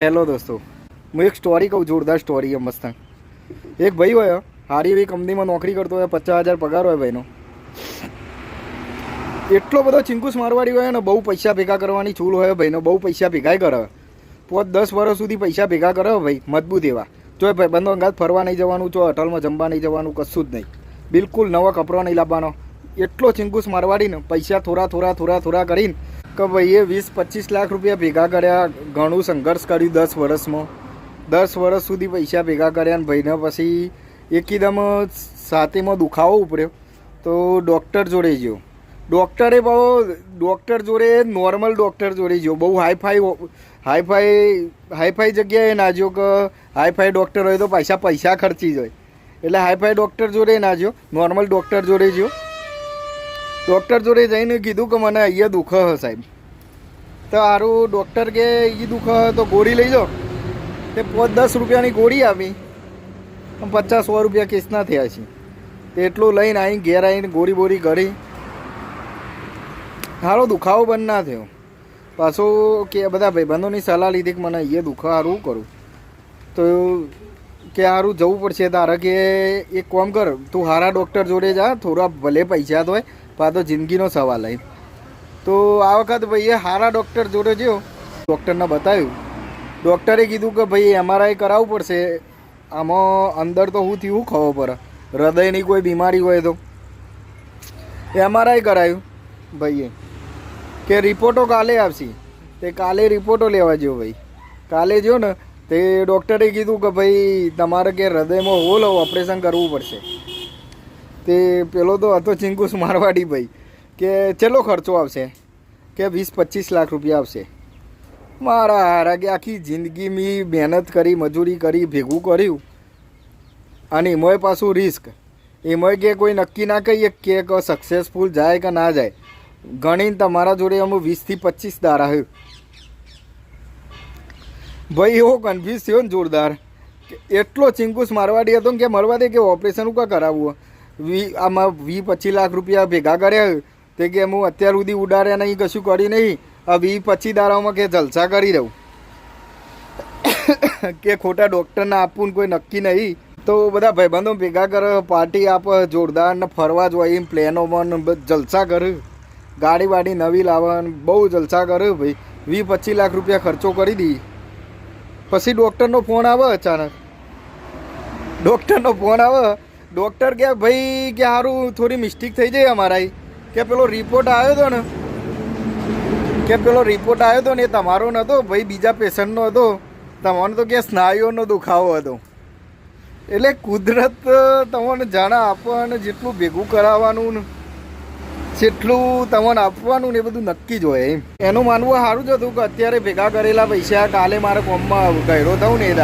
Hello દોસ્તો, હું એક સ્ટોરી કહું, જોરદાર સ્ટોરી है મસ્ત. એક ભાઈ હોય, સારી એવી કંપનીમાં નોકરી કરતો હોય, 50,000 પગાર હોય ભાઈનો. એટલો બધો ચિંકુસ મારવાડી હોય ને, બહુ પૈસા ભેગા કરવાની ચૂલ હોય ભાઈનો, બહુ પૈસા ભેગા કરે. 5-10 વર્ષ સુધી પૈસા ભેગા કરે ભાઈ, મજબૂત એવા. જો ભાઈ બંધો અંગાત ફરવા નહીં જવાનું, જો હોટલમાં જમવા નહીં જવાનું, કશું જ નહીં. બિલકુલ નવા કપડો નહીં લાવવાનો. એટલો ચિંકુસ મારવાડીને પૈસા થોડા કરીને કે ભાઈએ 20-25 લાખ રૂપિયા ભેગા કર્યા. ઘણું સંઘર્ષ કર્યું 10 વર્ષમાં. 10 વર્ષ સુધી પૈસા ભેગા કર્યા ને ભાઈને પછી એકદમ છાતીમાં દુખાવો ઉપડ્યો તો ડૉક્ટર જોડે ગયો. ડૉક્ટર જોડે નોર્મલ ડૉક્ટર જોડે ગયો. બહુ હાઈફાઈ જગ્યાએ ના જો કે હાઈફાઈ ડૉક્ટર હોય તો પૈસા ખર્ચી જાય, એટલે હાઈફાઈ ડૉક્ટર જોડે ના જો, નોર્મલ ડૉક્ટર જોડે ગયો. ડૉક્ટર જોડે જઈને કીધું કે મને અહીંયા દુઃખ હ સાહેબ. તો સારું ડૉક્ટર કે એ દુઃખ તો ગોળી લઈ જાઓ. તે 5-10 રૂપિયાની ગોળી આપી, 50-100 રૂપિયા કેસના થયા છે. તે એટલું લઈને આવીને ઘેર આવીને ગોળી બોરી કરી, સારો દુખાવો બંધ ના થયો. પાછો કે બધા ભાઈબંધોની સલાહ લીધી કે મને અહીંયા દુઃખ સારું કરું, તો કે સારું જવું પડશે તારે. કે એક કામ કર, તું સારા ડૉક્ટર જોડે જા, થોડા ભલે પૈસા તો હોય પણ તો જિંદગીનો સવાલ હોય. તો આ વખત ભાઈએ સારા ડૉક્ટર જોડે ગયો, ડૉક્ટરને બતાવ્યું. ડૉક્ટરે કીધું કે ભાઈ MRI કરાવવું પડશે. આમાં અંદર તો શું થયું ખબર પડે, હૃદયની કોઈ બીમારી હોય તો. MRI કરાવ્યું ભાઈએ, કે રિપોર્ટો કાલે આવશે. તે કાલે રિપોર્ટો લેવા જ્યો ભાઈ. કાલે જો ને તે ડૉક્ટરે કીધું કે ભાઈ તમારે કે હૃદયમાં હોલ ઓપરેશન કરવું પડશે. તે પેલો તો હતો ચિંકુસ મારવાડી ભાઈ, કે ચેલો ખર્ચો આવશે, કે 20-25 લાખ રૂપિયા આવશે. મારા હારા કે આખી જિંદગી મેં મહેનત કરી, મજૂરી કરી, ભેગું કર્યું, અને એમાંય પાછું રિસ્ક. એમાંય કે કોઈ નક્કી ના કહીએ કે સક્સેસફુલ જાય કે ના જાય. ગણીને તમારા જોડે અમુક 20-25 દાડા આવ્યું ભાઈ. એવો કન્ફ્યુઝ થયો ને જોરદાર. એટલો ચિંકુસ મારવાડી હતો કે મળવા દે કે ઓપરેશન ઉકા કરાવવું. આમાં 20-25 લાખ રૂપિયા ભેગા કર્યા. તે કે હું અત્યાર સુધી ઉડાડ્યા નહીં, કશું કર્યું નહીં. આ 20-25 દાડાઓમાં કે જલસા કરી રહું. કે ખોટા ડૉક્ટરને આપવું કોઈ નક્કી નહીં. તો બધા ભાઈબંધો ભેગા કરે, પાર્ટી આપે જોરદાર, ને ફરવા જોઈએ એમ પ્લેનોમાં જલસા કરે. ગાડી વાડી નવી લાવવાનું, બહુ જલસા કરે ભાઈ. 20-25 લાખ રૂપિયા ખર્ચો કરી દી. પછી ડૉક્ટરનો ફોન આવે અચાનક. ડૉક્ટર કે ભાઈ કે સારું થોડી મિસ્ટેક થઈ જાય અમારા. કે પેલો રિપોર્ટ આવ્યો હતો ને, એ તમારો નહોતો ભાઈ, બીજા પેશન્ટનો હતો. તમારો તો કે સ્નાયુઓનો દુખાવો હતો. એટલે કુદરત તમને જાણે આપવાનું, જેટલું ભેગું કરાવવાનું ને જેટલું તમને આપવાનું ને એ બધું નક્કી જ હોય એમ. એનું માનવું સારું જ હતું કે અત્યારે ભેગા કરેલા પૈસા કાલે મારે કોમમાં ગયરો થવું ને એ